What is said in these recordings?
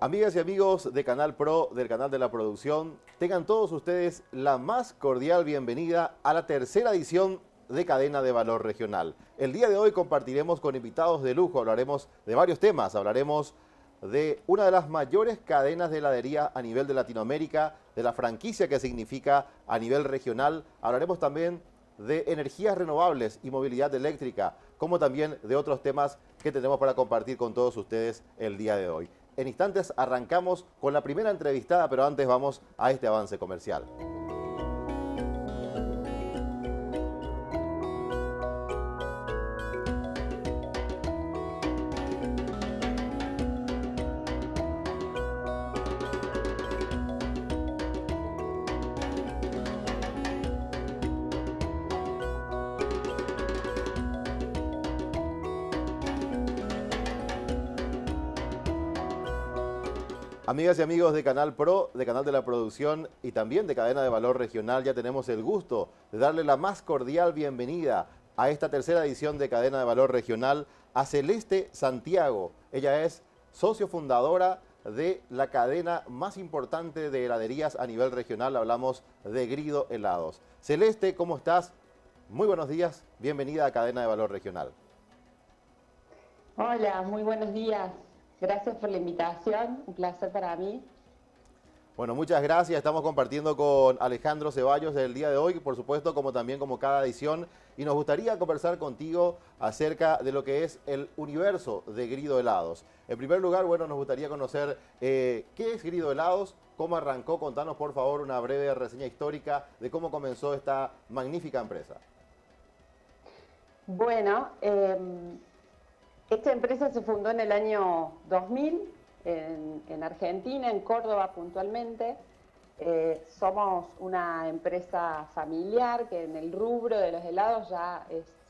Amigas y amigos de Canal Pro, del canal de la producción, tengan todos ustedes la más cordial bienvenida a la tercera edición de Cadena de Valor Regional. El día de hoy compartiremos con invitados de lujo, hablaremos de varios temas, hablaremos de una de las mayores cadenas de heladería a nivel de Latinoamérica, de la franquicia que significa a nivel regional, hablaremos también de energías renovables y movilidad eléctrica, como también de otros temas que tenemos para compartir con todos ustedes el día de hoy. En instantes arrancamos con la primera entrevistada, pero antes vamos a este avance comercial. Amigas y amigos de Canal Pro, de Canal de la Producción y también de Cadena de Valor Regional, ya tenemos el gusto de darle la más cordial bienvenida a esta tercera edición de Cadena de Valor Regional a Celeste Santiago. Ella es socio fundadora de la cadena más importante de heladerías a nivel regional, hablamos de Grido Helados. Celeste, ¿cómo estás? Muy buenos días, bienvenida a Cadena de Valor Regional. Hola, muy buenos días. Gracias por la invitación, un placer para mí. Bueno, muchas gracias. Estamos compartiendo con Alejandro Ceballos el día de hoy, por supuesto, como también como cada edición. Y nos gustaría conversar contigo acerca de lo que es el universo de Grido Helados. En primer lugar, bueno, nos gustaría conocer qué es Grido Helados, cómo arrancó. Contanos, por favor, una breve reseña histórica de cómo comenzó esta magnífica empresa. Bueno, esta empresa se fundó en el año 2000 en Argentina, en Córdoba puntualmente. Somos una empresa familiar que en el rubro de los helados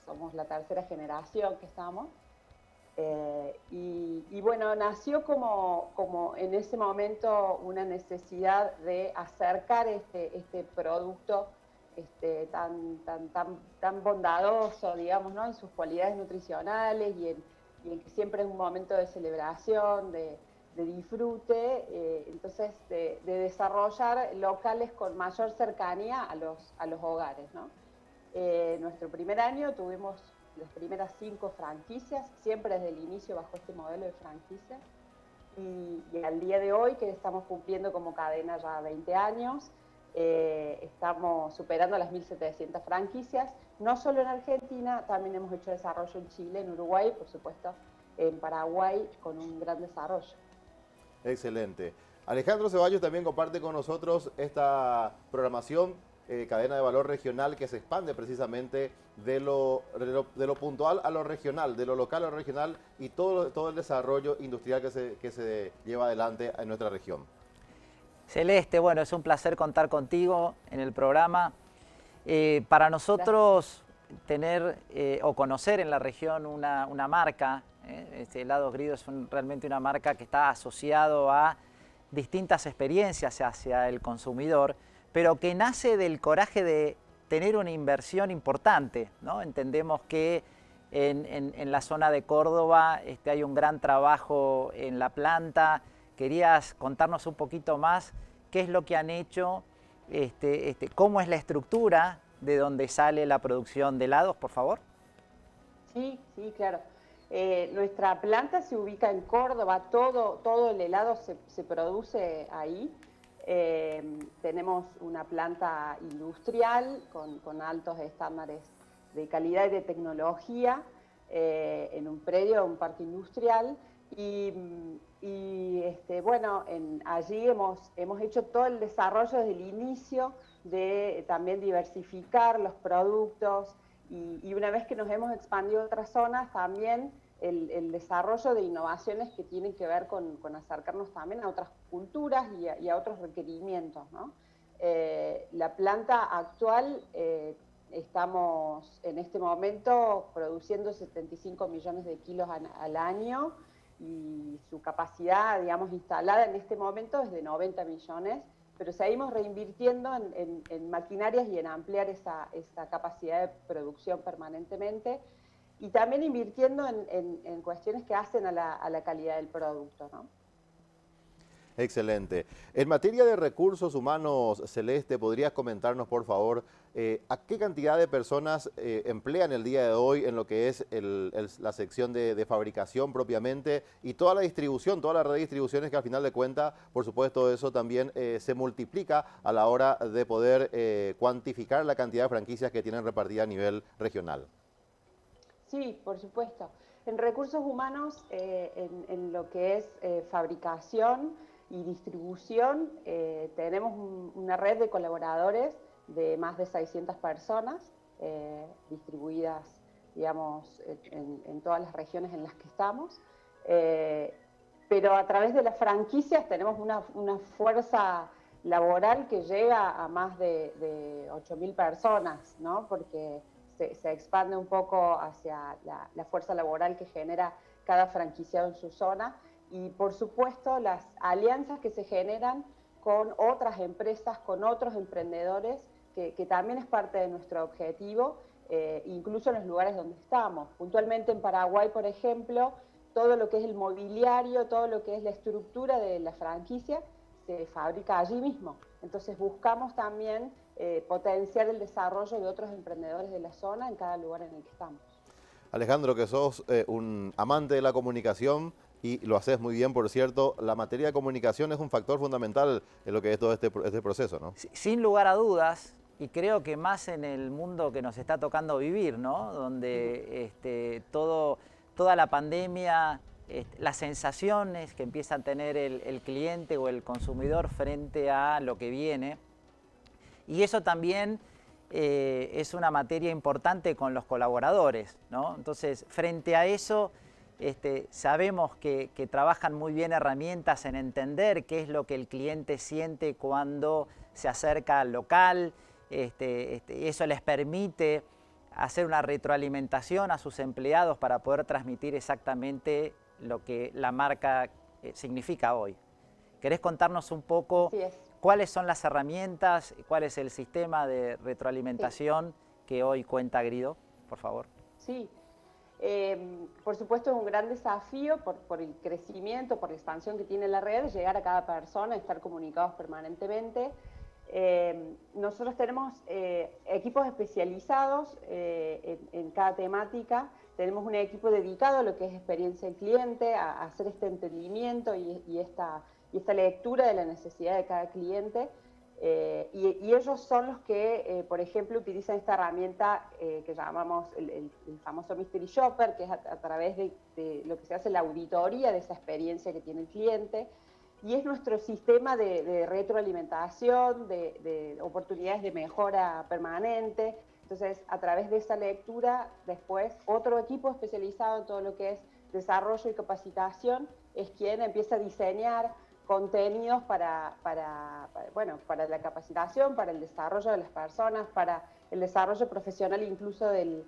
somos la tercera generación que estamos. Y bueno, nació como en ese momento una necesidad de acercar este producto tan bondadoso, digamos, ¿no? En sus cualidades nutricionales y en que siempre es un momento de celebración, de disfrute, entonces de desarrollar locales con mayor cercanía a los hogares, ¿no? Nuestro primer año tuvimos las primeras 5 franquicias, siempre desde el inicio bajo este modelo de franquicia, y al día de hoy, que estamos cumpliendo como cadena ya 20 años, estamos superando las 1.700 franquicias, no solo en Argentina, también hemos hecho desarrollo en Chile, en Uruguay, por supuesto, en Paraguay, con un gran desarrollo. Excelente. Alejandro Ceballos también comparte con nosotros esta programación, cadena de valor regional, que se expande precisamente de lo puntual a lo regional, de lo local a lo regional y todo el desarrollo industrial que se lleva adelante en nuestra región. Celeste, bueno, es un placer contar contigo en el programa. Para nosotros tener o conocer en la región una marca, Helados Grido es realmente una marca que está asociado a distintas experiencias hacia el consumidor, pero que nace del coraje de tener una inversión importante, ¿no? Entendemos que en la zona de Córdoba hay un gran trabajo en la planta. ¿Querías contarnos un poquito más qué es lo que han hecho, cómo es la estructura de donde sale la producción de helados, por favor? Sí, claro. Nuestra planta se ubica en Córdoba, todo el helado se produce ahí. Tenemos una planta industrial con altos estándares de calidad y de tecnología en un predio, un parque industrial. Bueno, allí hemos hecho todo el desarrollo desde el inicio de también diversificar los productos y una vez que nos hemos expandido a otras zonas también el desarrollo de innovaciones que tienen que ver con acercarnos también a otras culturas y a otros requerimientos, ¿no? La planta actual, estamos en este momento produciendo 75 millones de kilos al año y su capacidad, digamos, instalada en este momento es de 90 millones, pero seguimos reinvirtiendo en maquinarias y en ampliar esa capacidad de producción permanentemente y también invirtiendo en cuestiones que hacen a la calidad del producto, ¿no? Excelente. En materia de recursos humanos, Celeste, ¿podrías comentarnos, por favor, a qué cantidad de personas emplean el día de hoy en lo que es la sección de fabricación propiamente y toda la distribución, toda la red de distribuciones que al final de cuentas, por supuesto, eso también se multiplica a la hora de poder cuantificar la cantidad de franquicias que tienen repartida a nivel regional? Sí, por supuesto. En recursos humanos, en lo que es fabricación y distribución, tenemos una red de colaboradores de más de 600 personas distribuidas, digamos, en todas las regiones en las que estamos. Pero a través de las franquicias tenemos una fuerza laboral que llega a más de 8.000 personas, ¿no? Porque se expande un poco hacia la fuerza laboral que genera cada franquiciado en su zona y por supuesto las alianzas que se generan con otras empresas, con otros emprendedores, que también es parte de nuestro objetivo, incluso en los lugares donde estamos. Puntualmente en Paraguay, por ejemplo, todo lo que es el mobiliario, todo lo que es la estructura de la franquicia, se fabrica allí mismo. Entonces buscamos también potenciar el desarrollo de otros emprendedores de la zona en cada lugar en el que estamos. Alejandro, que sos un amante de la comunicación y lo haces muy bien, por cierto, la materia de comunicación es un factor fundamental en lo que es todo este proceso, ¿no? Sin lugar a dudas, y creo que más en el mundo que nos está tocando vivir, ¿no? Donde toda la pandemia, las sensaciones que empieza a tener el cliente o el consumidor frente a lo que viene. Y eso también es una materia importante con los colaboradores, ¿no? Entonces, frente a eso, sabemos que trabajan muy bien herramientas en entender qué es lo que el cliente siente cuando se acerca al local. Eso les permite hacer una retroalimentación a sus empleados para poder transmitir exactamente lo que la marca significa hoy. ¿Querés contarnos un poco cuáles son las herramientas, cuál es el sistema de retroalimentación que hoy cuenta Grido, por favor? Sí, por supuesto es un gran desafío por el crecimiento, por la expansión que tiene la red, llegar a cada persona, estar comunicados permanentemente. Nosotros tenemos equipos especializados en cada temática. Tenemos un equipo dedicado a lo que es experiencia del cliente, a hacer este entendimiento y esta lectura de la necesidad de cada cliente. Y ellos son los que, por ejemplo, utilizan esta herramienta que llamamos el famoso Mystery Shopper, que es a través de lo que se hace la auditoría de esa experiencia que tiene el cliente. Y es nuestro sistema de retroalimentación, de oportunidades de mejora permanente. Entonces, a través de esa lectura, después otro equipo especializado en todo lo que es desarrollo y capacitación es quien empieza a diseñar contenidos para la capacitación, para el desarrollo de las personas, para el desarrollo profesional incluso del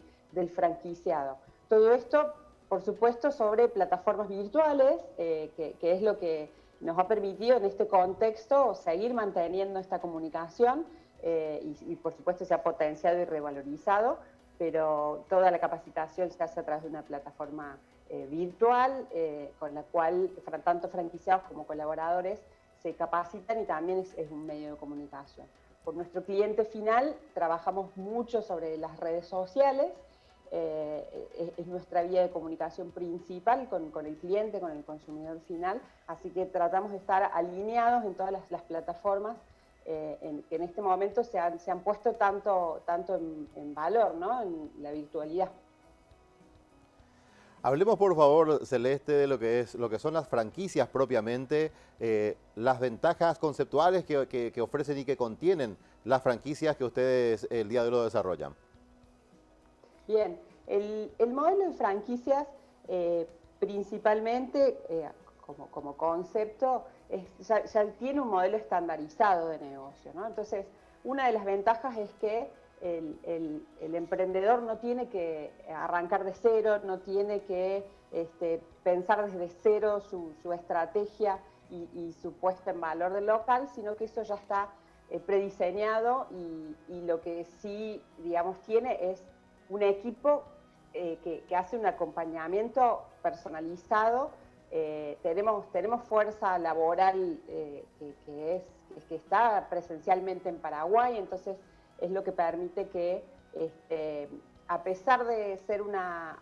franquiciado. Todo esto, por supuesto, sobre plataformas virtuales, que es lo que nos ha permitido en este contexto seguir manteniendo esta comunicación y por supuesto se ha potenciado y revalorizado, pero toda la capacitación se hace a través de una plataforma virtual con la cual tanto franquiciados como colaboradores se capacitan y también es un medio de comunicación. Por nuestro cliente final trabajamos mucho sobre las redes sociales, es nuestra vía de comunicación principal con el cliente, con el consumidor final, así que tratamos de estar alineados en todas las plataformas que en este momento se han puesto tanto en valor, ¿no? En la virtualidad. Hablemos por favor, Celeste, de lo que son las franquicias propiamente, las ventajas conceptuales que ofrecen y que contienen las franquicias que ustedes el día de hoy lo desarrollan. Bien, el modelo de franquicias principalmente como concepto ya tiene un modelo estandarizado de negocio, ¿no? Entonces, una de las ventajas es que el emprendedor no tiene que arrancar de cero, no tiene que pensar desde cero su estrategia y su puesta en valor del local, sino que eso ya está prediseñado y lo que sí, digamos, tiene es un equipo que hace un acompañamiento personalizado tenemos fuerza laboral que está presencialmente en Paraguay, entonces es lo que permite que, a pesar de ser una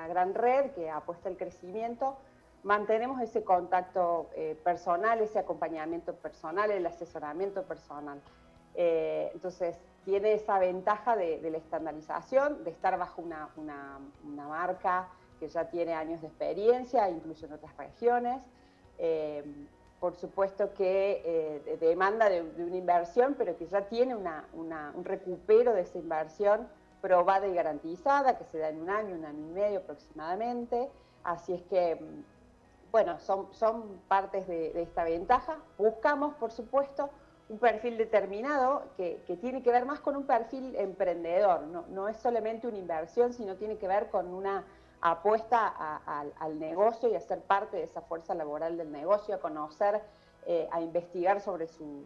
gran red que apuesta al crecimiento, mantenemos ese contacto personal, ese acompañamiento personal, el asesoramiento personal. Entonces, tiene esa ventaja de la estandarización, de estar bajo una marca que ya tiene años de experiencia, incluso en otras regiones. Por supuesto que demanda de una inversión, pero que ya tiene un recupero de esa inversión probada y garantizada, que se da en un año y medio aproximadamente. Así es que, bueno, son partes de esta ventaja. Buscamos, por supuesto, un perfil determinado que tiene que ver más con un perfil emprendedor. No es solamente una inversión, sino tiene que ver con una apuesta al negocio y a ser parte de esa fuerza laboral del negocio, a conocer, a investigar sobre su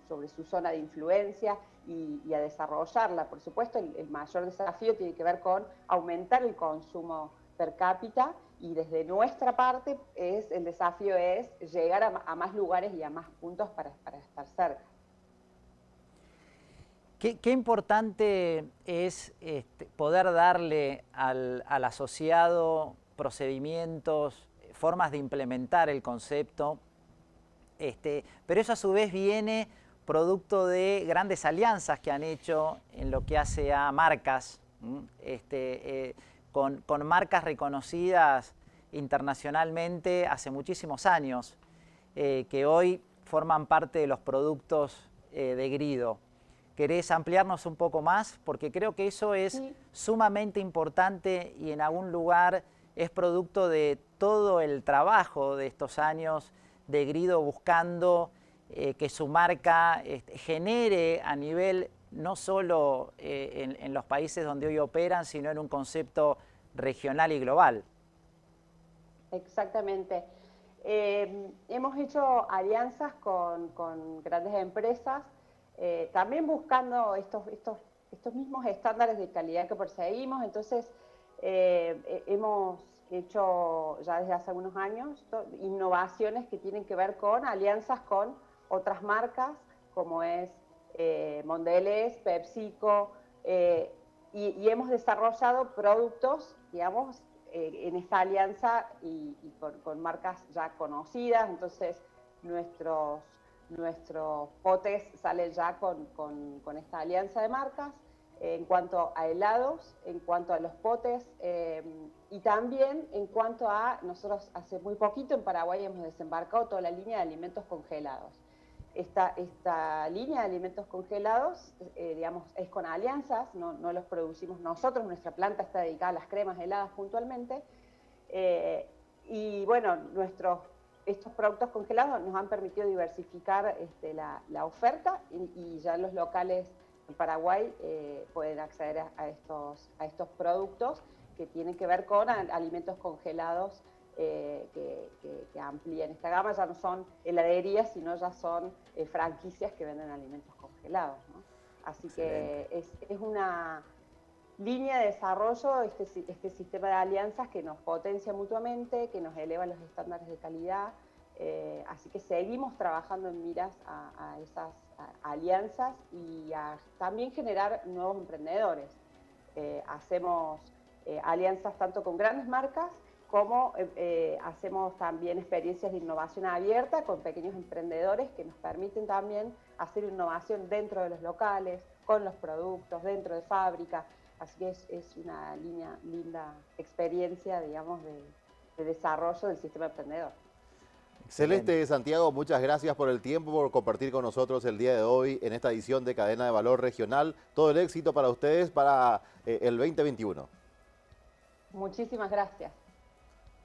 zona de influencia y a desarrollarla. Por supuesto, el mayor desafío tiene que ver con aumentar el consumo per cápita, y desde nuestra parte el desafío es llegar a más lugares y a más puntos para estar cerca. Qué importante es poder darle al asociado procedimientos, formas de implementar el concepto, pero eso a su vez viene producto de grandes alianzas que han hecho en lo que hace a marcas, con marcas reconocidas internacionalmente hace muchísimos años, que hoy forman parte de los productos de Grido. ¿Querés ampliarnos un poco más? Porque creo que eso es sumamente importante y en algún lugar es producto de todo el trabajo de estos años de Grido buscando que su marca genere a nivel no solo en los países donde hoy operan, sino en un concepto regional y global. Exactamente. Hemos hecho alianzas con grandes empresas, también buscando estos mismos estándares de calidad que perseguimos. Entonces, hemos hecho ya desde hace algunos años innovaciones que tienen que ver con alianzas con otras marcas, como es Mondelez, PepsiCo, y hemos desarrollado productos, digamos, en esta alianza y con marcas ya conocidas. Entonces, nuestros potes salen ya con esta alianza de marcas. En cuanto a helados, en cuanto a los potes, y también en cuanto a, nosotros hace muy poquito en Paraguay hemos desembarcado toda la línea de alimentos congelados. Esta línea de alimentos congelados, digamos, es con alianzas, no los producimos nosotros, nuestra planta está dedicada a las cremas heladas puntualmente, y bueno, estos productos congelados nos han permitido diversificar la oferta y ya los locales en Paraguay pueden acceder a estos productos que tienen que ver con alimentos congelados que amplían esta gama. Ya no son heladerías, sino ya son franquicias que venden alimentos congelados, ¿no? Así que es una línea de desarrollo, este sistema de alianzas que nos potencia mutuamente, que nos eleva los estándares de calidad. Así que seguimos trabajando en miras a esas alianzas y a también generar nuevos emprendedores. Hacemos alianzas tanto con grandes marcas como hacemos también experiencias de innovación abierta con pequeños emprendedores que nos permiten también hacer innovación dentro de los locales, con los productos, dentro de fábrica. Así que es una linda experiencia, digamos, de desarrollo del sistema emprendedor. Celeste Santiago, muchas gracias por el tiempo, por compartir con nosotros el día de hoy en esta edición de Cadena de Valor Regional. Todo el éxito para ustedes para el 2021. Muchísimas gracias.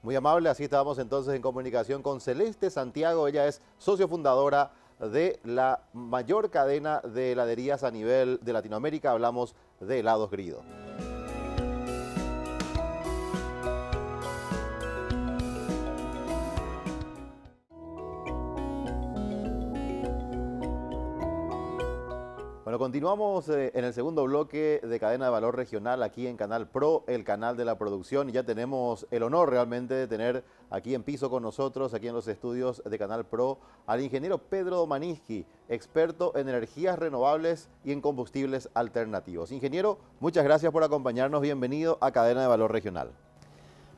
Muy amable, así estábamos entonces en comunicación con Celeste Santiago. Ella es socio fundadora de la mayor cadena de heladerías a nivel de Latinoamérica. Hablamos de helados Grido. Bueno, Bueno, continuamos en el segundo bloque de Cadena de Valor Regional aquí en Canal Pro, el canal de la producción. Y ya tenemos el honor realmente de tener aquí en piso con nosotros, aquí en los estudios de Canal Pro, al ingeniero Pedro Domaniski, experto en energías renovables y en combustibles alternativos. Ingeniero, muchas gracias por acompañarnos. Bienvenido a Cadena de Valor Regional.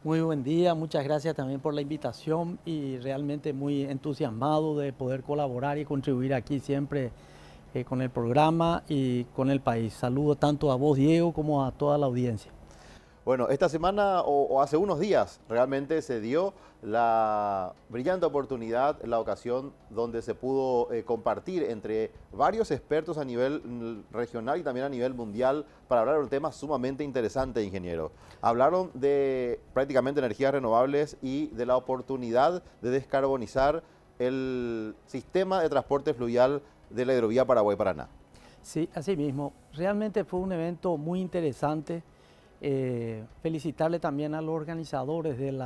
Muy buen día, muchas gracias también por la invitación y realmente muy entusiasmado de poder colaborar y contribuir aquí siempre con el programa y con el país. Saludo tanto a vos, Diego, como a toda la audiencia. Bueno, esta semana o hace unos días realmente se dio la brillante oportunidad, la ocasión donde se pudo compartir entre varios expertos a nivel regional y también a nivel mundial para hablar de un tema sumamente interesante, ingeniero. Hablaron de prácticamente energías renovables y de la oportunidad de descarbonizar el sistema de transporte fluvial de la hidrovía Paraguay-Paraná. Sí, así mismo. Realmente fue un evento muy interesante. Felicitarle también a los organizadores de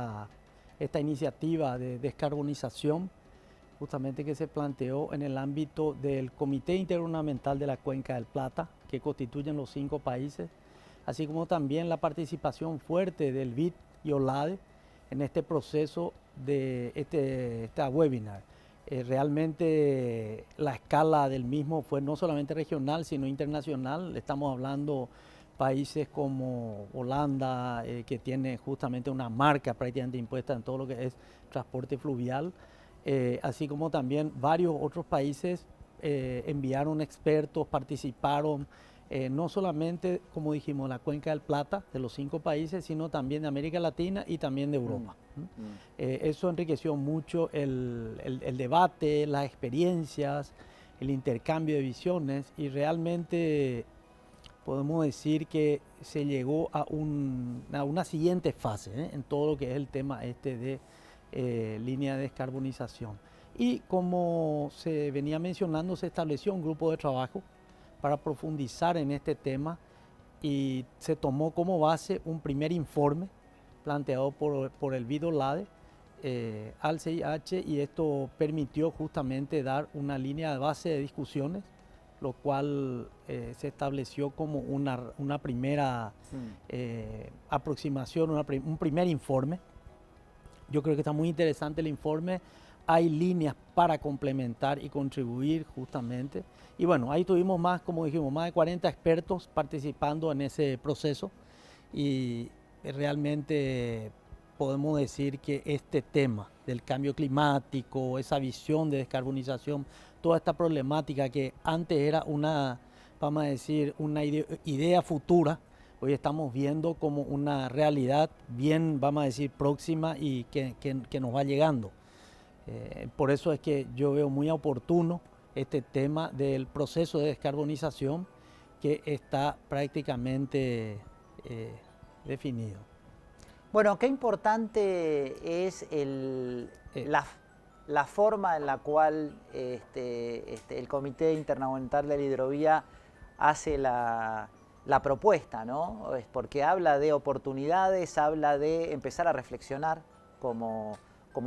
esta iniciativa de descarbonización, justamente que se planteó en el ámbito del Comité Intergubernamental de la Cuenca del Plata, que constituyen los 5 países, así como también la participación fuerte del BID y OLADE en este proceso de esta webinar. Realmente la escala del mismo fue no solamente regional, sino internacional. Estamos hablando países como Holanda, que tiene justamente una marca prácticamente impuesta en todo lo que es transporte fluvial, así como también varios otros países enviaron expertos, participaron, no solamente, como dijimos, la Cuenca del Plata, de los 5 países, sino también de América Latina y también de Europa. Eso enriqueció mucho el debate, las experiencias, el intercambio de visiones y realmente podemos decir que se llegó a una siguiente fase en todo lo que es el tema de línea de descarbonización. Y como se venía mencionando, se estableció un grupo de trabajo para profundizar en este tema y se tomó como base un primer informe planteado por el BID-OLADE al CIH, y esto permitió justamente dar una línea de base de discusiones, lo cual se estableció como una primera aproximación, un primer informe. Yo creo que está muy interesante el informe. Hay líneas para complementar y contribuir justamente. Y bueno, ahí tuvimos más, como dijimos, más de 40 expertos participando en ese proceso y realmente podemos decir que este tema del cambio climático, esa visión de descarbonización, toda esta problemática que antes era vamos a decir, una idea futura, hoy estamos viendo como una realidad bien, vamos a decir, próxima y que nos va llegando. Por eso es que yo veo muy oportuno este tema del proceso de descarbonización que está prácticamente definido. Bueno, qué importante es la forma en la cual el Comité Intergubernamental de la Hidrovía hace la propuesta, ¿no? Es porque habla de oportunidades, habla de empezar a reflexionar como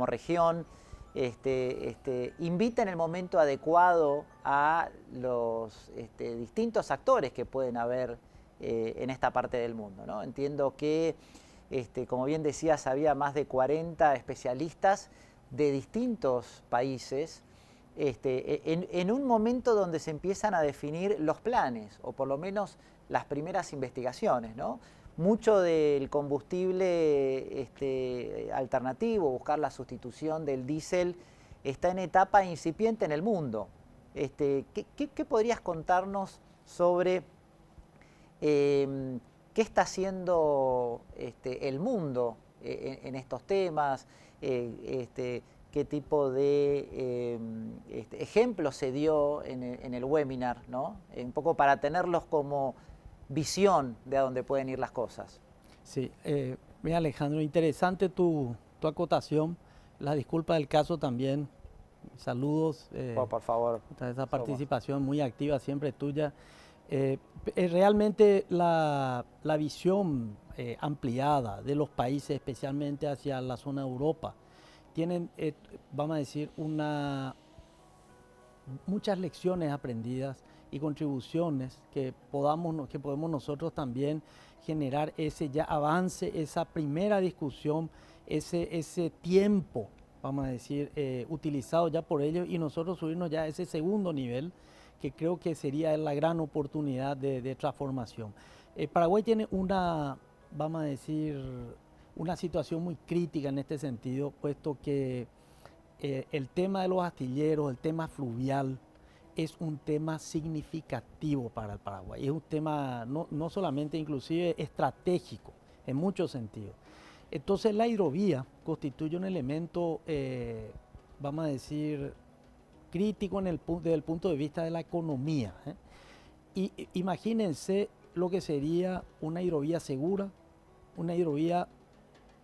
región, invita en el momento adecuado a los distintos actores que pueden haber en esta parte del mundo, ¿no? Entiendo que, como bien decías, había más de 40 especialistas de distintos países, en un momento donde se empiezan a definir los planes, o por lo menos las primeras investigaciones, ¿no? Mucho del combustible alternativo, buscar la sustitución del diésel, está en etapa incipiente en el mundo. ¿Qué podrías contarnos sobre qué está haciendo el mundo en estos temas? ¿Qué tipo de ejemplos se dio en el webinar, ¿no? Un poco para tenerlos como visión de a dónde pueden ir las cosas. Sí, mira, Alejandro, interesante tu acotación. La disculpa del caso también. Saludos. Por favor. Esa participación muy activa siempre tuya. Realmente la visión ampliada de los países, especialmente hacia la zona de Europa, tienen, vamos a decir, una muchas lecciones aprendidas y contribuciones que podemos nosotros también generar ese ya avance, esa primera discusión, ese tiempo, vamos a decir, utilizado ya por ellos y nosotros subirnos ya a ese segundo nivel que creo que sería la gran oportunidad de transformación. Paraguay tiene una, vamos a decir, una situación muy crítica en este sentido, puesto que el tema de los astilleros, el tema fluvial, es un tema significativo para el Paraguay. Es un tema no solamente inclusive estratégico, en muchos sentidos. Entonces la hidrovía constituye un elemento, vamos a decir, crítico desde el punto de vista de la economía. Y imagínense lo que sería una hidrovía segura, una hidrovía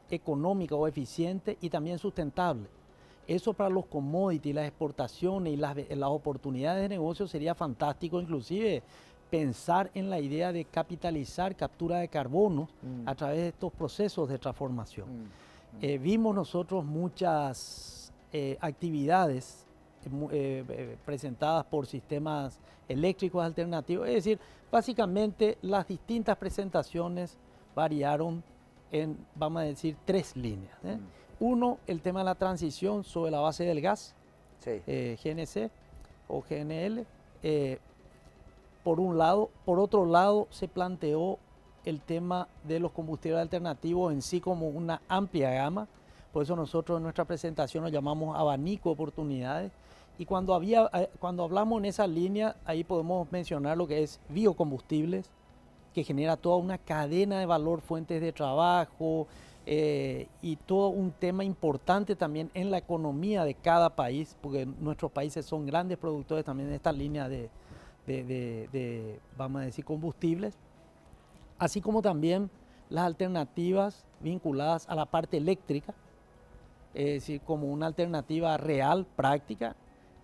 económica o eficiente y también sustentable. Eso para los commodities, las exportaciones y las oportunidades de negocio sería fantástico, inclusive pensar en la idea de capitalizar captura de carbono a través de estos procesos de transformación. Vimos nosotros muchas actividades presentadas por sistemas eléctricos alternativos, es decir, básicamente las distintas presentaciones variaron en, vamos a decir, 3 líneas. Uno, el tema de la transición sobre la base del gas, sí. GNC o GNL, por un lado. Por otro lado, se planteó el tema de los combustibles alternativos en sí como una amplia gama. Por eso nosotros en nuestra presentación lo llamamos abanico de oportunidades. Y cuando hablamos en esa línea, ahí podemos mencionar lo que es biocombustibles, que genera toda una cadena de valor, fuentes de trabajo, y todo un tema importante también en la economía de cada país, porque nuestros países son grandes productores también de esta línea de vamos a decir, combustibles, así como también las alternativas vinculadas a la parte eléctrica, es decir, como una alternativa real, práctica.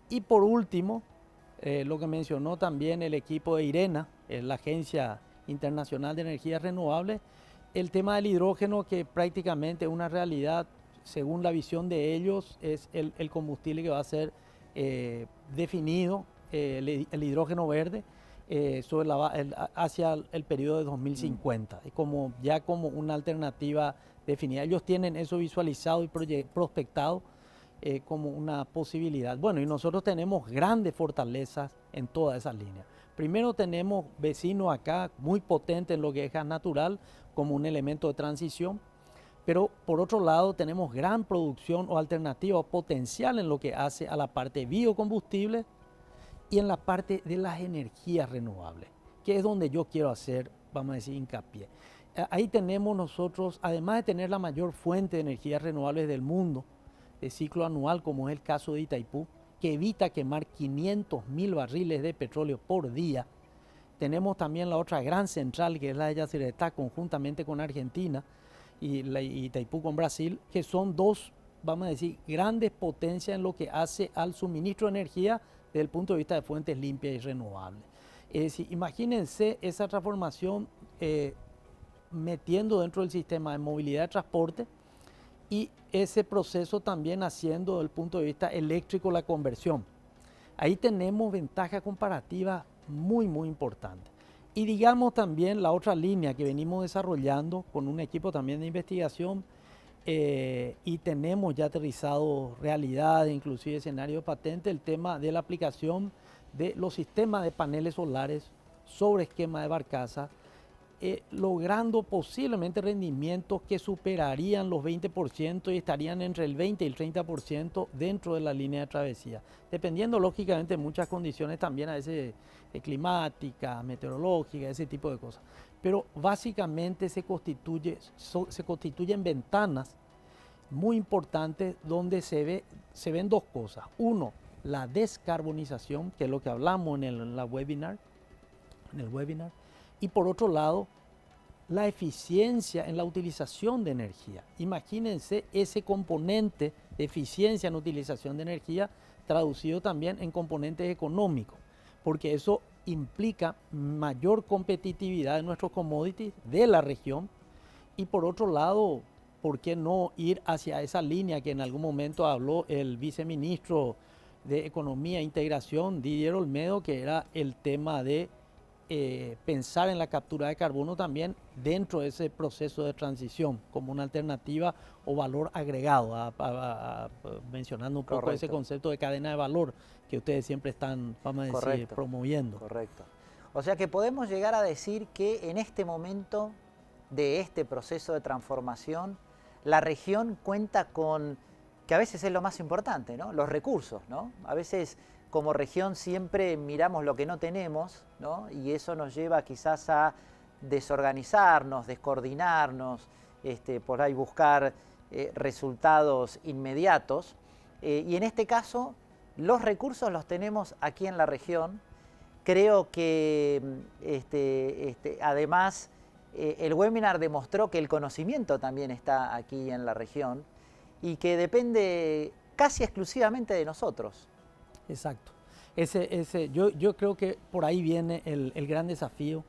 Y por último, lo que mencionó también el equipo de IRENA, la Agencia Internacional de Energías Renovables, el tema del hidrógeno, que prácticamente es una realidad, según la visión de ellos, es el combustible que va a ser definido, el hidrógeno verde, hacia el periodo de 2050, como una alternativa definida. Ellos tienen eso visualizado y prospectado como una posibilidad. Bueno, y nosotros tenemos grandes fortalezas en todas esas líneas. Primero tenemos vecinos acá muy potentes en lo que es gas natural como un elemento de transición, pero por otro lado tenemos gran producción o alternativa o potencial en lo que hace a la parte de biocombustibles y en la parte de las energías renovables, que es donde yo quiero hacer, vamos a decir, hincapié. Ahí tenemos nosotros, además de tener la mayor fuente de energías renovables del mundo, de ciclo anual, como es el caso de Itaipú, que evita quemar 500.000 barriles de petróleo por día. Tenemos también la otra gran central, que es la de Yacyretá, conjuntamente con Argentina, y Itaipú con Brasil, que son dos, vamos a decir, grandes potencias en lo que hace al suministro de energía desde el punto de vista de fuentes limpias y renovables. Es decir, imagínense esa transformación metiendo dentro del sistema de movilidad de transporte y ese proceso también haciendo desde el punto de vista eléctrico la conversión. Ahí tenemos ventajas comparativas muy, muy importantes. Y digamos también la otra línea que venimos desarrollando con un equipo también de investigación y tenemos ya aterrizado realidades, inclusive escenarios patentes, el tema de la aplicación de los sistemas de paneles solares sobre esquema de barcaza, logrando posiblemente rendimientos que superarían los 20% y estarían entre el 20 y el 30% dentro de la línea de travesía, dependiendo lógicamente de muchas condiciones también a veces climáticas, meteorológicas, ese tipo de cosas. Pero básicamente se constituyen ventanas muy importantes donde se ven dos cosas. Uno, la descarbonización, que es lo que hablamos en el webinar, y por otro lado, la eficiencia en la utilización de energía. Imagínense ese componente de eficiencia en utilización de energía traducido también en componentes económicos, porque eso implica mayor competitividad de nuestros commodities de la región y por otro lado, ¿por qué no ir hacia esa línea que en algún momento habló el viceministro de Economía e Integración, Didier Olmedo, que era el tema de pensar en la captura de carbono también dentro de ese proceso de transición como una alternativa o valor agregado, mencionando un poco ese concepto de cadena de valor que ustedes siempre están, vamos a decir, promoviendo. Correcto. O sea que podemos llegar a decir que en este momento de este proceso de transformación, la región cuenta con, que a veces es lo más importante, ¿no? Los recursos, ¿no? A veces como región siempre miramos lo que no tenemos, ¿no? Y eso nos lleva quizás a desorganizarnos, descoordinarnos, por ahí buscar resultados inmediatos. Y en este caso, los recursos los tenemos aquí en la región. Creo que además el webinar demostró que el conocimiento también está aquí en la región y que depende casi exclusivamente de nosotros. Exacto. Yo creo que por ahí viene el gran desafío,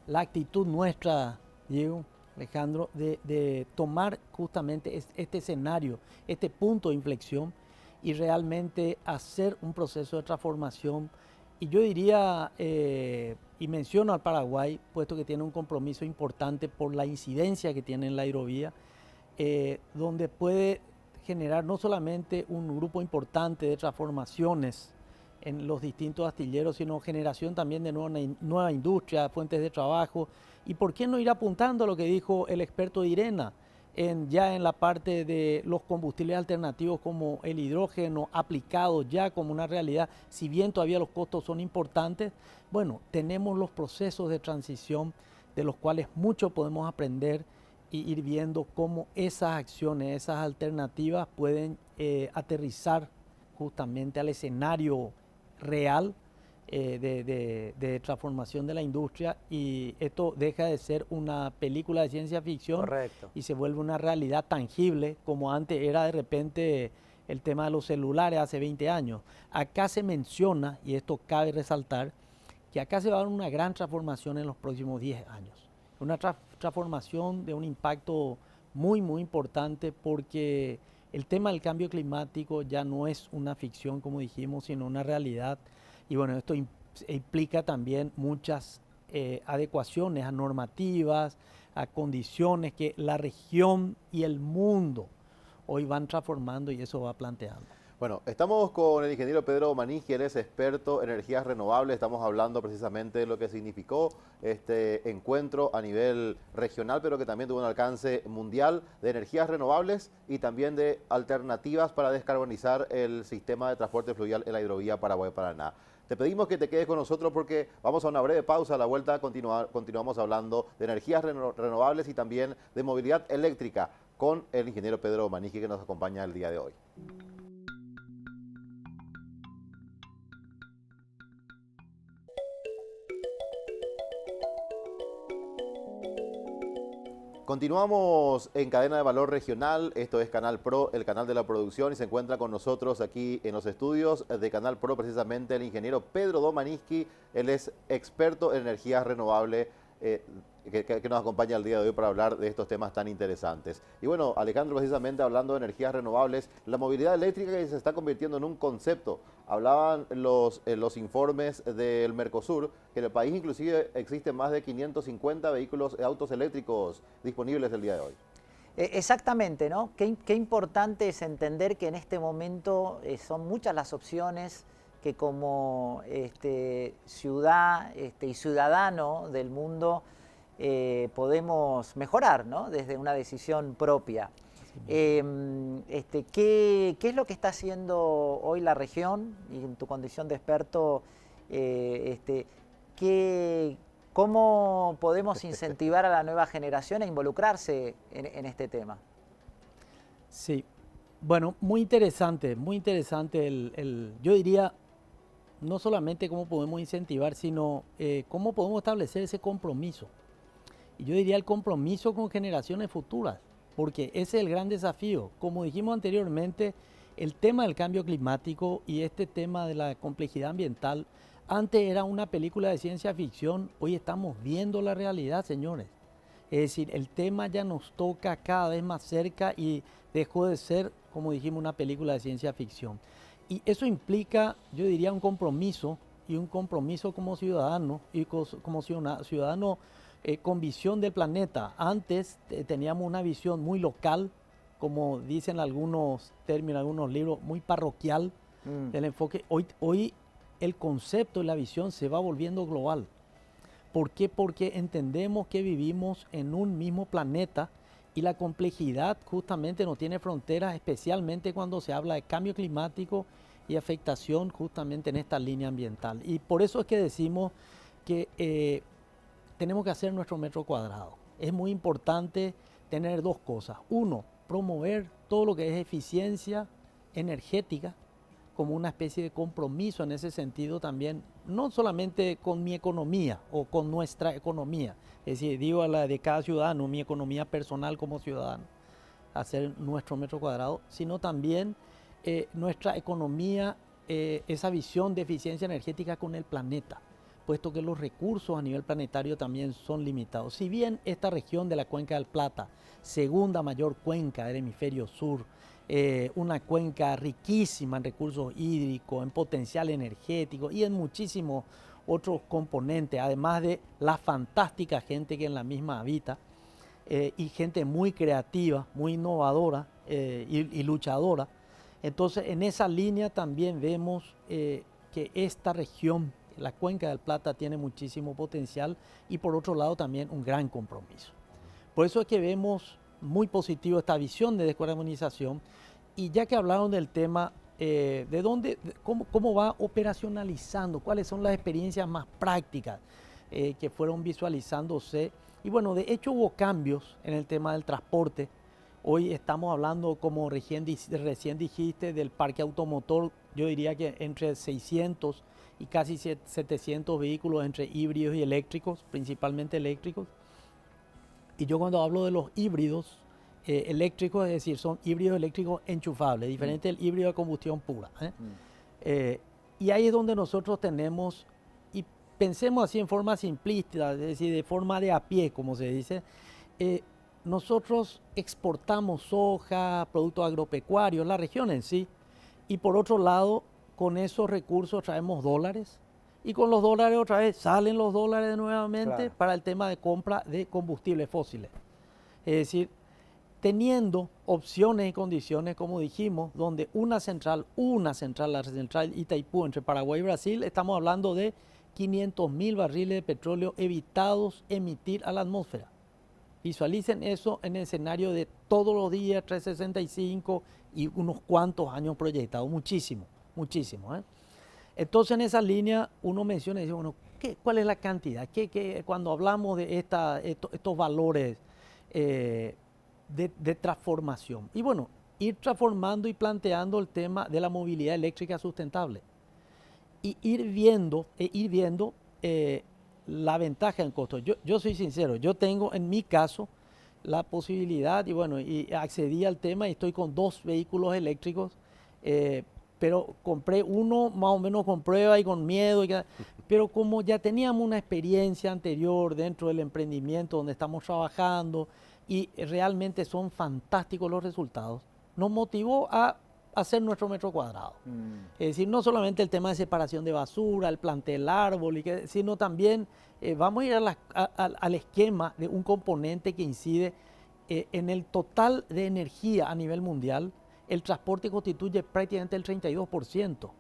la actitud nuestra, Diego, Alejandro, de tomar justamente este escenario, este punto de inflexión y realmente hacer un proceso de transformación. Y yo diría, y menciono al Paraguay, puesto que tiene un compromiso importante por la incidencia que tiene en la hidrovía, donde puede generar no solamente un grupo importante de transformaciones en los distintos astilleros, sino generación también de nueva industria, fuentes de trabajo. ¿Y por qué no ir apuntando a lo que dijo el experto de IRENA, ya en la parte de los combustibles alternativos como el hidrógeno aplicado ya como una realidad, si bien todavía los costos son importantes? Bueno, tenemos los procesos de transición de los cuales mucho podemos aprender y ir viendo cómo esas acciones, esas alternativas pueden aterrizar justamente al escenario real de transformación de la industria, y esto deja de ser una película de ciencia ficción. Correcto. Y se vuelve una realidad tangible, como antes era de repente el tema de los celulares hace 20 años. Acá se menciona, y esto cabe resaltar, que acá se va a dar una gran transformación en los próximos 10 años. Una transformación de un impacto muy, muy importante, porque el tema del cambio climático ya no es una ficción, como dijimos, sino una realidad. Y bueno, esto implica también muchas adecuaciones a normativas, a condiciones que la región y el mundo hoy van transformando, y eso va planteando. Bueno, estamos con el ingeniero Pedro Manisqui, él es experto en energías renovables. Estamos hablando precisamente de lo que significó este encuentro a nivel regional, pero que también tuvo un alcance mundial, de energías renovables y también de alternativas para descarbonizar el sistema de transporte fluvial en la hidrovía Paraguay-Paraná. Te pedimos que te quedes con nosotros porque vamos a una breve pausa. A la vuelta continuamos hablando de energías renovables y también de movilidad eléctrica con el ingeniero Pedro Manisqui, que nos acompaña el día de hoy. Continuamos en Cadena de Valor Regional. Esto es Canal Pro, el canal de la producción, y se encuentra con nosotros aquí en los estudios de Canal Pro precisamente el ingeniero Pedro Domanisqui. Él es experto en energías renovables que nos acompaña el día de hoy para hablar de estos temas tan interesantes. Y bueno, Alejandro, precisamente hablando de energías renovables, la movilidad eléctrica que se está convirtiendo en un concepto. Hablaban los informes del Mercosur que en el país inclusive existen más de 550 autos eléctricos disponibles el día de hoy. Exactamente, ¿no? Qué importante es entender que en este momento son muchas las opciones que como ciudad y ciudadano del mundo podemos mejorar, ¿no? Desde una decisión propia. ¿Qué es lo que está haciendo hoy la región? Y en tu condición de experto, ¿cómo podemos incentivar a la nueva generación a involucrarse en este tema? Sí, bueno, muy interesante yo diría, no solamente cómo podemos incentivar, sino cómo podemos establecer ese compromiso. Y yo diría el compromiso con generaciones futuras, porque ese es el gran desafío. Como dijimos anteriormente, el tema del cambio climático y este tema de la complejidad ambiental, antes era una película de ciencia ficción, hoy estamos viendo la realidad, señores. Es decir, el tema ya nos toca cada vez más cerca y dejó de ser, como dijimos, una película de ciencia ficción. Y eso implica, yo diría, un compromiso como ciudadano y como ciudadano con visión del planeta. Antes teníamos una visión muy local, como dicen algunos términos, algunos libros, muy parroquial del enfoque. Hoy el concepto y la visión se va volviendo global. ¿Por qué? Porque entendemos que vivimos en un mismo planeta y la complejidad justamente no tiene fronteras, especialmente cuando se habla de cambio climático y afectación justamente en esta línea ambiental. Y por eso es que decimos que tenemos que hacer nuestro metro cuadrado. Es muy importante tener dos cosas. Uno, promover todo lo que es eficiencia energética como una especie de compromiso en ese sentido también, no solamente con mi economía o con nuestra economía, es decir, digo a la de cada ciudadano, mi economía personal como ciudadano, hacer nuestro metro cuadrado, sino también nuestra economía, esa visión de eficiencia energética con el planeta, puesto que los recursos a nivel planetario también son limitados. Si bien esta región de la Cuenca del Plata, segunda mayor cuenca del hemisferio sur, una cuenca riquísima en recursos hídricos, en potencial energético y en muchísimos otros componentes, además de la fantástica gente que en la misma habita, y gente muy creativa, muy innovadora y luchadora. Entonces, en esa línea también vemos que esta región, la Cuenca del Plata, tiene muchísimo potencial y por otro lado también un gran compromiso. Por eso es que vemos muy positivo esta visión de descarbonización. Y ya que hablaron del tema, cómo va operacionalizando, cuáles son las experiencias más prácticas que fueron visualizándose. Y bueno, de hecho hubo cambios en el tema del transporte. Hoy estamos hablando, como recién dijiste, del parque automotor, yo diría que entre 600 y casi 700 vehículos entre híbridos y eléctricos, principalmente eléctricos. Y yo cuando hablo de los híbridos eléctricos, es decir, son híbridos eléctricos enchufables, diferente del híbrido de combustión pura. Y ahí es donde nosotros tenemos, y pensemos así en forma simplista, es decir, de forma de a pie, como se dice, nosotros exportamos soja, productos agropecuarios, la región en sí, y por otro lado, con esos recursos traemos dólares, y con los dólares otra vez salen los dólares nuevamente, claro, para el tema de compra de combustibles fósiles. Es decir, teniendo opciones y condiciones, como dijimos, donde una central, la central Itaipú entre Paraguay y Brasil, estamos hablando de 500.000 barriles de petróleo evitados emitir a la atmósfera. Visualicen eso en el escenario de todos los días, 365 y unos cuantos años proyectados, muchísimo, muchísimo. Entonces en esa línea uno menciona y dice, bueno, ¿cuál es la cantidad? Cuando hablamos de estos valores de transformación. Y bueno, ir transformando y planteando el tema de la movilidad eléctrica sustentable. Y ir viendo la ventaja en costo. Yo soy sincero, yo tengo en mi caso la posibilidad y bueno, y accedí al tema y estoy con 2 vehículos eléctricos, pero compré uno más o menos con prueba y con miedo, pero como ya teníamos una experiencia anterior dentro del emprendimiento donde estamos trabajando y realmente son fantásticos los resultados, nos motivó a hacer nuestro metro cuadrado. Es decir, no solamente el tema de separación de basura, el plante del árbol, sino también vamos a ir al esquema de un componente que incide en el total de energía a nivel mundial. El transporte constituye prácticamente el 32%.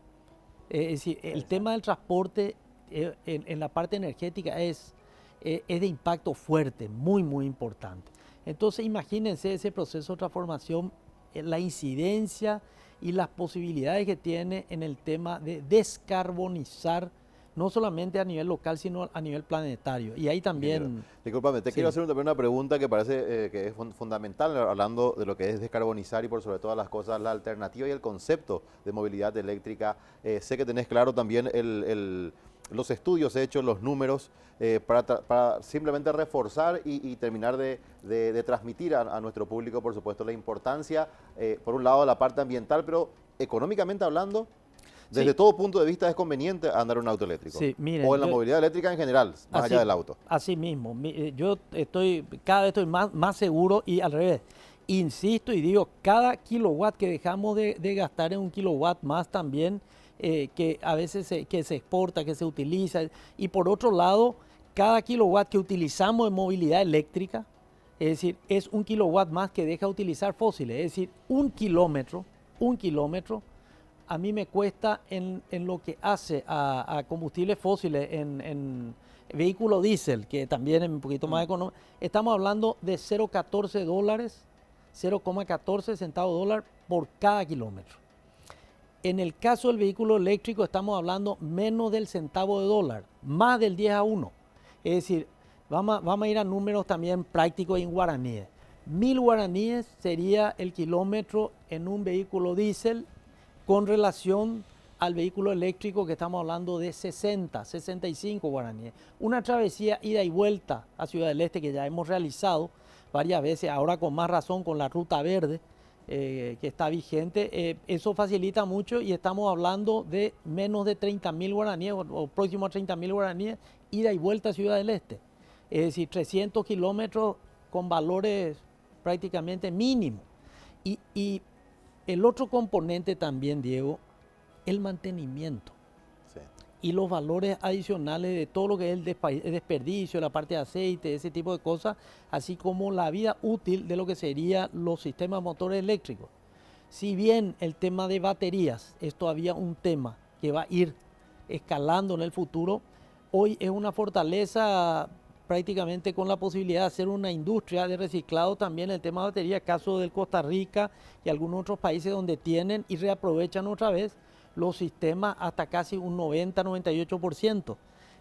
Es decir, el tema del transporte en la parte energética es de impacto fuerte, muy, muy importante. Entonces, imagínense ese proceso de transformación, la incidencia y las posibilidades que tiene en el tema de descarbonizar, no solamente a nivel local, sino a nivel planetario. Y ahí también... Discúlpame, te quiero hacer también una pregunta que parece que es fundamental, hablando de lo que es descarbonizar y por sobre todas las cosas, la alternativa y el concepto de movilidad eléctrica. Sé que tenés claro también los estudios hechos, los números, para simplemente reforzar y terminar de transmitir a nuestro público, por supuesto, la importancia, por un lado, de la parte ambiental, pero económicamente hablando, desde todo punto de vista es conveniente andar en un auto eléctrico. Sí, miren, o en la movilidad eléctrica en general, más allá del auto. Así mismo, yo cada vez estoy más seguro y al revés. Insisto y digo, cada kilowatt que dejamos de gastar en un kilowatt más también, que a veces que se exporta, que se utiliza. Y por otro lado, cada kilowatt que utilizamos en movilidad eléctrica, es decir, es un kilowatt más que deja de utilizar fósiles. Es decir, un kilómetro, a mí me cuesta en lo que hace a combustibles fósiles en vehículo diésel, que también es un poquito más económico, estamos hablando de 0,14 dólares, 0,14 centavos dólar por cada kilómetro. En el caso del vehículo eléctrico estamos hablando menos del centavo de dólar, más del 10 a 1. Es decir, vamos a ir a números también prácticos en guaraníes. 1000 guaraníes sería el kilómetro en un vehículo diésel con relación al vehículo eléctrico, que estamos hablando de 60, 65 guaraníes. Una travesía ida y vuelta a Ciudad del Este que ya hemos realizado varias veces, ahora con más razón con la Ruta Verde, que está vigente, eso facilita mucho y estamos hablando de menos de 30.000 guaraníes o próximo a 30.000 guaraníes ida y vuelta a Ciudad del Este. Es decir, 300 kilómetros con valores prácticamente mínimos. Y el otro componente también, Diego, el mantenimiento. Sí. Y los valores adicionales de todo lo que es el desperdicio, la parte de aceite, ese tipo de cosas, así como la vida útil de lo que serían los sistemas motores eléctricos. Si bien el tema de baterías es todavía un tema que va a ir escalando en el futuro, hoy es una fortaleza prácticamente con la posibilidad de hacer una industria de reciclado también el tema de baterías, caso de Costa Rica y algunos otros países donde tienen y reaprovechan otra vez los sistemas hasta casi un 90-98%.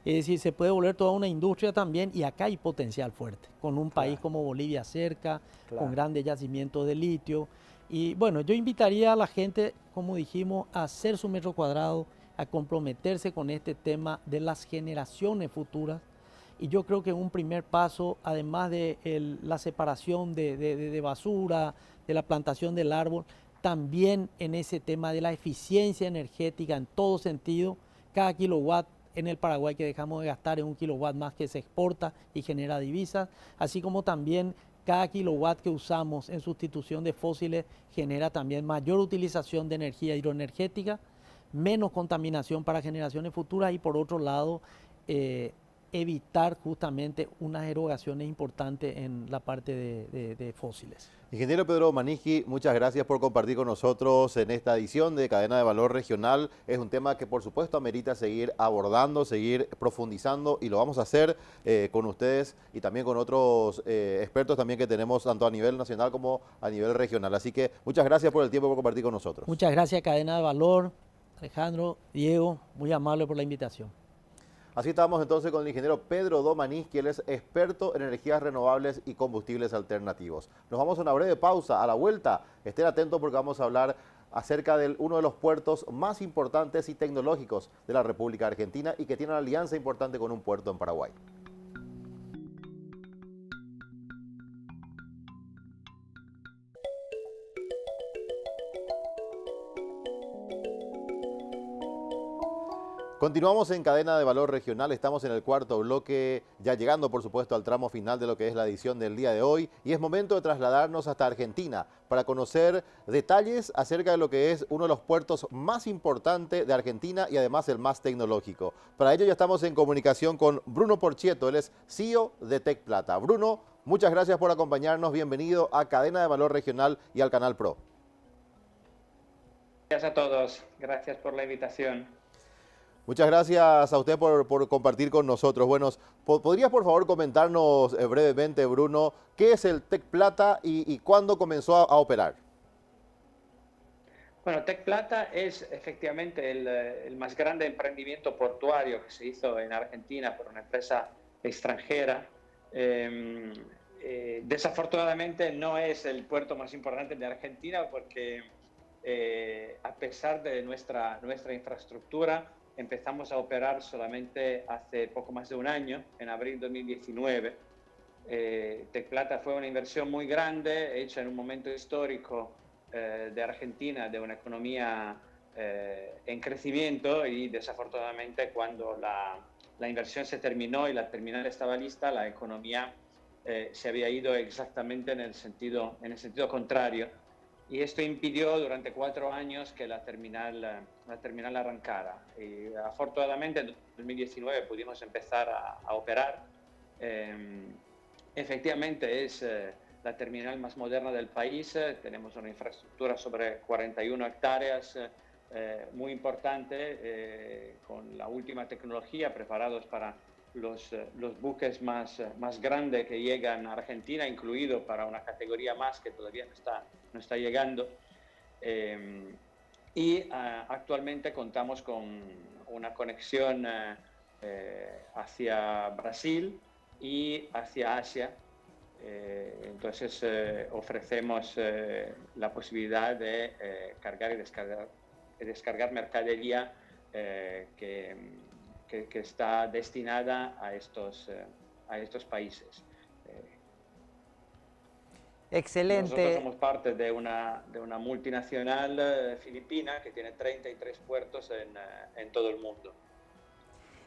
Es decir, se puede volver toda una industria también y acá hay potencial fuerte, con un país como Bolivia cerca, con grandes yacimientos de litio. Y bueno, yo invitaría a la gente, como dijimos, a hacer su metro cuadrado, a comprometerse con este tema de las generaciones futuras. Y yo creo que un primer paso, además de la separación de basura, de la plantación del árbol, también en ese tema de la eficiencia energética en todo sentido. Cada kilowatt en el Paraguay que dejamos de gastar es un kilowatt más que se exporta y genera divisas, así como también cada kilowatt que usamos en sustitución de fósiles genera también mayor utilización de energía hidroenergética, menos contaminación para generaciones futuras y por otro lado evitar justamente unas erogaciones importantes en la parte de fósiles. Ingeniero Pedro Domanisqui, muchas gracias por compartir con nosotros en esta edición de Cadena de Valor Regional. Es un tema que por supuesto amerita seguir abordando, seguir profundizando y lo vamos a hacer con ustedes y también con otros expertos también que tenemos tanto a nivel nacional como a nivel regional. Así que muchas gracias por el tiempo por compartir con nosotros. Muchas gracias Cadena de Valor, Alejandro, Diego, muy amable por la invitación. Así estamos entonces con el ingeniero Pedro Domanisqui, él es experto en energías renovables y combustibles alternativos. Nos vamos a una breve pausa. A la vuelta, estén atentos porque vamos a hablar acerca de uno de los puertos más importantes y tecnológicos de la República Argentina y que tiene una alianza importante con un puerto en Paraguay. Continuamos en Cadena de Valor Regional, estamos en el cuarto bloque, ya llegando por supuesto al tramo final de lo que es la edición del día de hoy y es momento de trasladarnos hasta Argentina para conocer detalles acerca de lo que es uno de los puertos más importantes de Argentina y además el más tecnológico. Para ello ya estamos en comunicación con Bruno Porchietto, él es CEO de Tec Plata. Bruno, muchas gracias por acompañarnos, bienvenido a Cadena de Valor Regional y al Canal Pro. Gracias a todos, gracias por la invitación. Muchas gracias a usted por compartir con nosotros. Bueno, ¿podrías por favor comentarnos brevemente, Bruno, qué es el Tec Plata y cuándo comenzó a operar? Bueno, Tec Plata es efectivamente el más grande emprendimiento portuario que se hizo en Argentina por una empresa extranjera. Desafortunadamente no es el puerto más importante de Argentina porque a pesar de nuestra infraestructura, empezamos a operar solamente hace poco más de un año, en abril de 2019. Tec Plata fue una inversión muy grande, hecha en un momento histórico de Argentina, de una economía en crecimiento y desafortunadamente cuando la inversión se terminó y la terminal estaba lista, la economía se había ido exactamente en el sentido contrario. Y esto impidió durante 4 años que la terminal arrancara. Y afortunadamente en 2019 pudimos empezar a operar. Efectivamente es la terminal más moderna del país. Tenemos una infraestructura sobre 41 hectáreas muy importante, con la última tecnología, preparados para los buques más grandes que llegan a Argentina, incluido para una categoría más que todavía no está llegando. Actualmente contamos con una conexión hacia Brasil y hacia Asia. Entonces ofrecemos la posibilidad de cargar y descargar mercadería que está destinada a estos países. Excelente. Nosotros somos parte de una multinacional filipina que tiene 33 puertos en todo el mundo.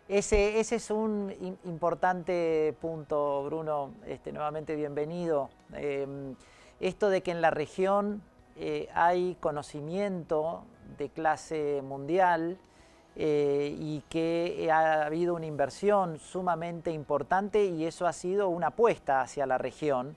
Ese es un importante punto, Bruno. Nuevamente bienvenido. Esto de que en la región hay conocimiento de clase mundial y que ha habido una inversión sumamente importante, y eso ha sido una apuesta hacia la región,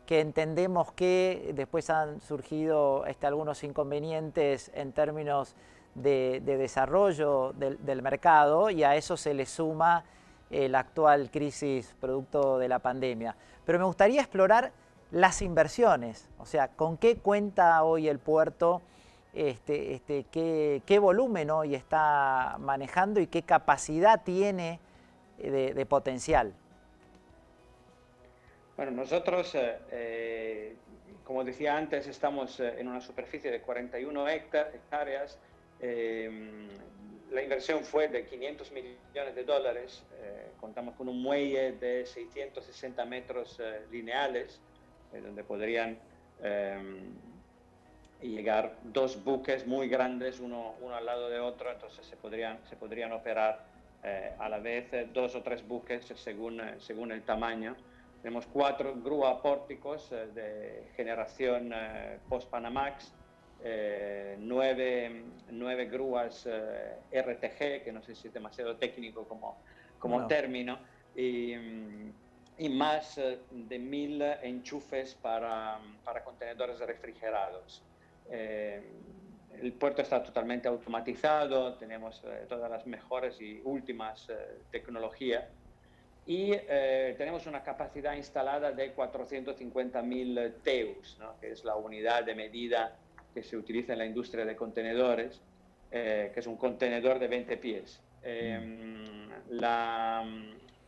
que entendemos que después han surgido algunos inconvenientes en términos de desarrollo del mercado, y a eso se le suma la actual crisis producto de la pandemia. Pero me gustaría explorar las inversiones, o sea, ¿con qué cuenta hoy el puerto? ¿Qué volumen hoy está manejando y qué capacidad tiene de potencial? Bueno, nosotros, como decía antes, estamos en una superficie de 41 hectáreas. La inversión fue de $500 millones. Contamos con un muelle de 660 metros lineales, donde podrían llegar 2 buques muy grandes, uno al lado de otro. Entonces se podrían operar a la vez 2 o 3 buques según el tamaño. Tenemos 4 grúas pórticos de generación post-Panamax, 9 grúas RTG, que no sé si es demasiado técnico como término, y más de 1000 enchufes para contenedores refrigerados. El puerto está totalmente automatizado, tenemos todas las mejores y últimas tecnologías, y tenemos una capacidad instalada de 450.000 TEUs, ¿no? Que es la unidad de medida que se utiliza en la industria de contenedores, que es un contenedor de 20 pies.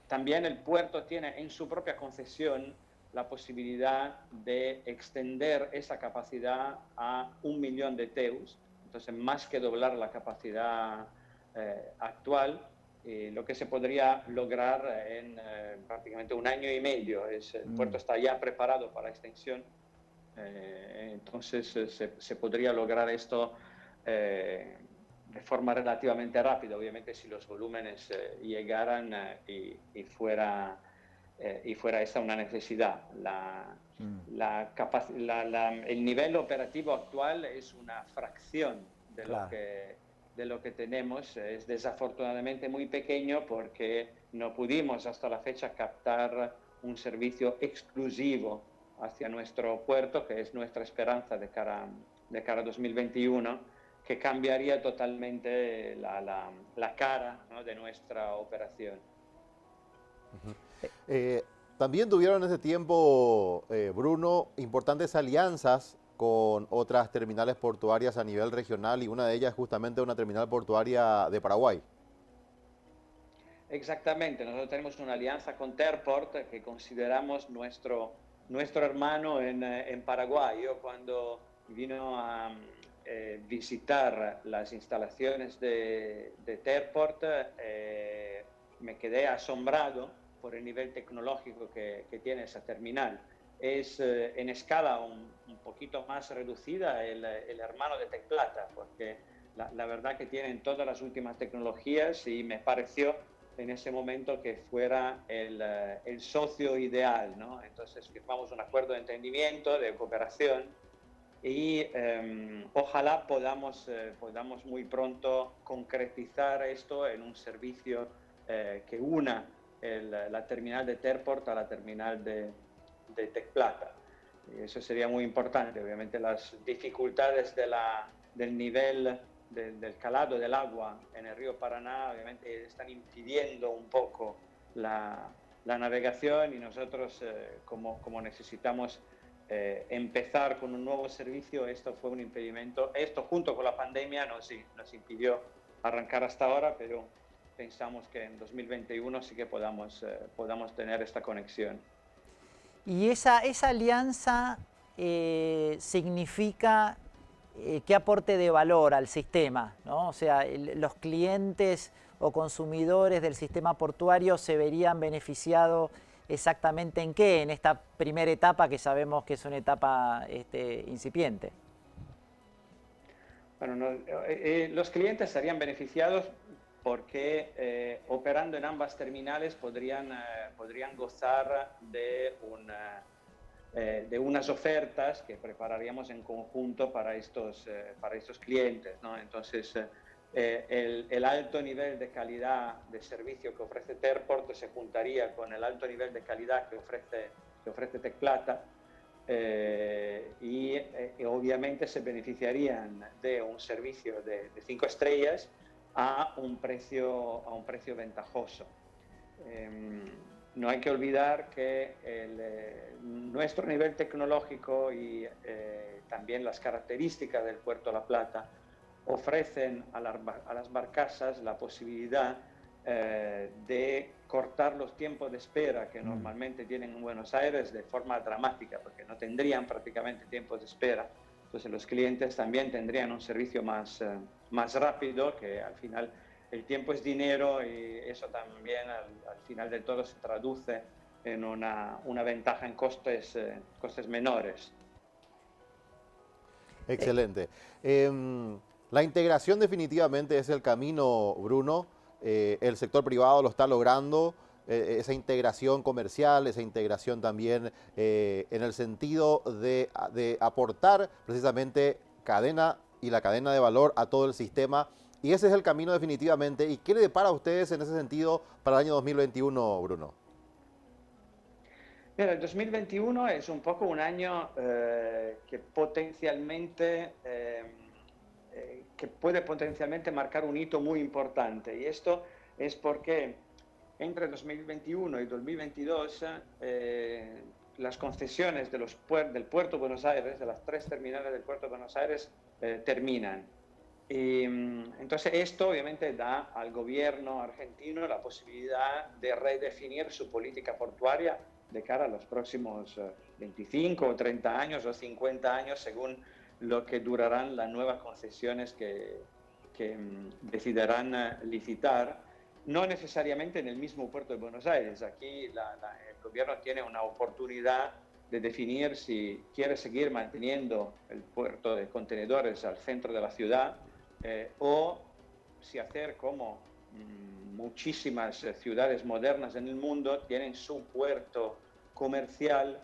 También el puerto tiene en su propia concesión la posibilidad de extender esa capacidad a 1 millón de TEUs, entonces más que doblar la capacidad actual. Lo que se podría lograr en prácticamente 1 año y medio. El puerto está ya preparado para la extensión, entonces se podría lograr esto de forma relativamente rápida, obviamente si los volúmenes llegaran y fuera esta una necesidad. El nivel operativo actual es una fracción de lo que tenemos. Es desafortunadamente muy pequeño porque no pudimos hasta la fecha captar un servicio exclusivo hacia nuestro puerto, que es nuestra esperanza de cara a 2021, que cambiaría totalmente la cara, ¿no?, de nuestra operación. También tuvieron en ese tiempo, Bruno, importantes alianzas con otras terminales portuarias a nivel regional, y una de ellas justamente una terminal portuaria de Paraguay. Exactamente, nosotros tenemos una alianza con Terport que consideramos nuestro hermano en Paraguay. Yo cuando vino a visitar las instalaciones de Terport me quedé asombrado por el nivel tecnológico que tiene esa terminal. Es en escala un poquito más reducida el hermano de Tecplata, porque la verdad que tienen todas las últimas tecnologías, y me pareció en ese momento que fuera el socio ideal, ¿no? Entonces firmamos un acuerdo de entendimiento, de cooperación, y ojalá podamos muy pronto concretizar esto en un servicio que una la terminal de Terport a la terminal de Tecplata. Y eso sería muy importante. Obviamente las dificultades del nivel del calado del agua en el río Paraná obviamente están impidiendo un poco la navegación, y nosotros como necesitamos empezar con un nuevo servicio, esto fue un impedimento. Esto junto con la pandemia nos impidió arrancar hasta ahora, pero pensamos que en 2021 sí que podamos tener esta conexión. Y esa alianza significa qué aporte de valor al sistema, ¿no? O sea, los clientes o consumidores del sistema portuario se verían beneficiados exactamente en qué, en esta primera etapa que sabemos que es una etapa incipiente. Bueno, los clientes serían beneficiados porque operando en ambas terminales podrían gozar de unas ofertas que prepararíamos en conjunto para estos clientes, ¿no? Entonces, el alto nivel de calidad de servicio que ofrece Terport se juntaría con el alto nivel de calidad que ofrece Tecplata, y obviamente se beneficiarían de un servicio de 5 estrellas a un precio ventajoso. No hay que olvidar que nuestro nivel tecnológico y también las características del Puerto La Plata ofrecen a las barcazas la posibilidad de cortar los tiempos de espera que normalmente tienen en Buenos Aires de forma dramática, porque no tendrían prácticamente tiempos de espera. Entonces los clientes también tendrían un servicio más rápido, que al final el tiempo es dinero, y eso también al final de todo se traduce en una ventaja en costes menores. Excelente. La integración definitivamente es el camino, Bruno. El sector privado lo está logrando, esa integración comercial, esa integración también en el sentido de aportar precisamente la cadena de valor a todo el sistema. Y ese es el camino definitivamente. ¿Y qué le depara a ustedes en ese sentido para el año 2021, Bruno? Mira, el 2021 es un poco un año que puede potencialmente marcar un hito muy importante, y esto es porque entre 2021 y 2022 las concesiones del Puerto de Buenos Aires, de las 3 terminales del Puerto de Buenos Aires, terminan. Y entonces esto obviamente da al gobierno argentino la posibilidad de redefinir su política portuaria de cara a los próximos 25 o 30 años o 50 años, según lo que durarán las nuevas concesiones que decidirán licitar, no necesariamente en el mismo Puerto de Buenos Aires. Aquí el gobierno tiene una oportunidad de definir si quiere seguir manteniendo el puerto de contenedores al centro de la ciudad, o si hacer como muchísimas ciudades modernas en el mundo tienen su puerto comercial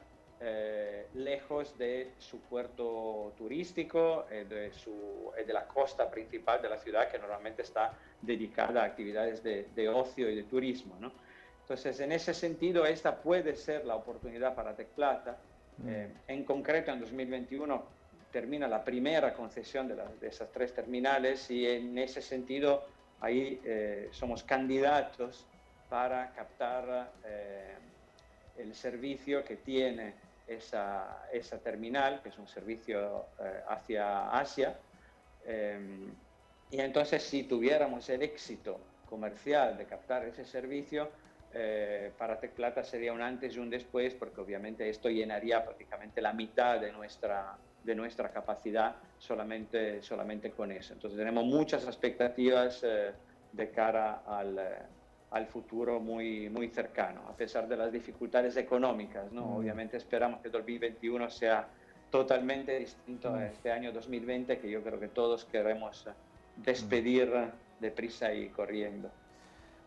lejos de su puerto turístico, de la costa principal de la ciudad, que normalmente está dedicada a actividades de ocio y de turismo, ¿no? Entonces, en ese sentido, esta puede ser la oportunidad para Tecplata. En concreto, en 2021 termina la primera concesión de esas 3 terminales, y en ese sentido ahí somos candidatos para captar el servicio que tiene esa terminal, que es un servicio hacia Asia. Y entonces, si tuviéramos el éxito comercial de captar ese servicio, para Tecplata sería un antes y un después, porque obviamente esto llenaría prácticamente la mitad de nuestra capacidad solamente con eso. Entonces tenemos muchas expectativas de cara al futuro muy, muy cercano, a pesar de las dificultades económicas, ¿no? Obviamente esperamos que 2021 sea totalmente distinto a este año 2020, que yo creo que todos queremos despedir deprisa y corriendo.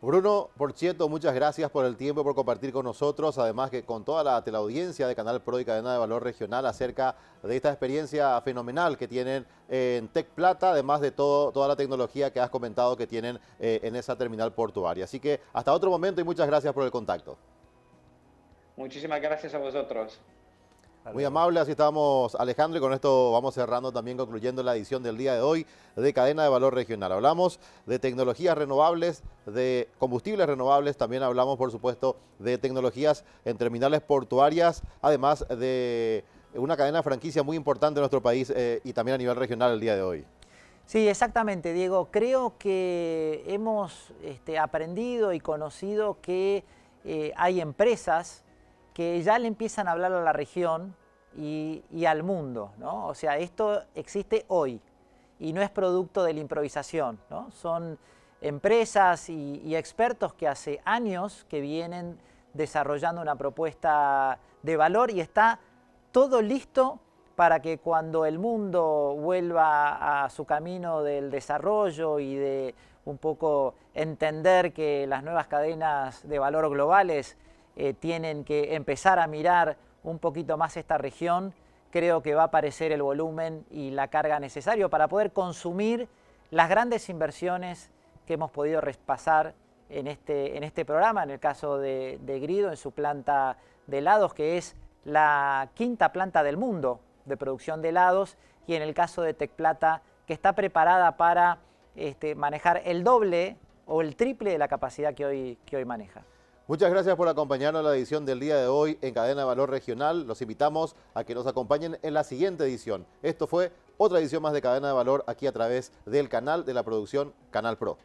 Bruno Porchietto, muchas gracias por el tiempo y por compartir con nosotros, además que con toda la teleaudiencia de Canal Pro y Cadena de Valor Regional acerca de esta experiencia fenomenal que tienen en Tec Plata, además de toda la tecnología que has comentado que tienen en esa terminal portuaria. Así que hasta otro momento y muchas gracias por el contacto. Muchísimas gracias a vosotros. Muy amable, así estamos, Alejandro, y con esto vamos cerrando también, concluyendo la edición del día de hoy de Cadena de Valor Regional. Hablamos de tecnologías renovables, de combustibles renovables, también hablamos, por supuesto, de tecnologías en terminales portuarias, además de una cadena de franquicia muy importante en nuestro país y también a nivel regional el día de hoy. Sí, exactamente, Diego. Creo que hemos aprendido y conocido que hay empresas que ya le empiezan a hablar a la región y al mundo, ¿no? O sea, esto existe hoy y no es producto de la improvisación, ¿no? Son empresas y expertos que hace años que vienen desarrollando una propuesta de valor y está todo listo para que cuando el mundo vuelva a su camino del desarrollo y de un poco entender que las nuevas cadenas de valor globales tienen que empezar a mirar un poquito más esta región, creo que va a aparecer el volumen y la carga necesario para poder consumir las grandes inversiones que hemos podido repasar en este programa, en el caso de Grido, en su planta de helados, que es la quinta planta del mundo de producción de helados, y en el caso de Tec Plata, que está preparada para manejar el doble o el triple de la capacidad que hoy maneja. Muchas gracias por acompañarnos en la edición del día de hoy en Cadena de Valor Regional. Los invitamos a que nos acompañen en la siguiente edición. Esto fue otra edición más de Cadena de Valor aquí a través del canal de la producción Canal Pro.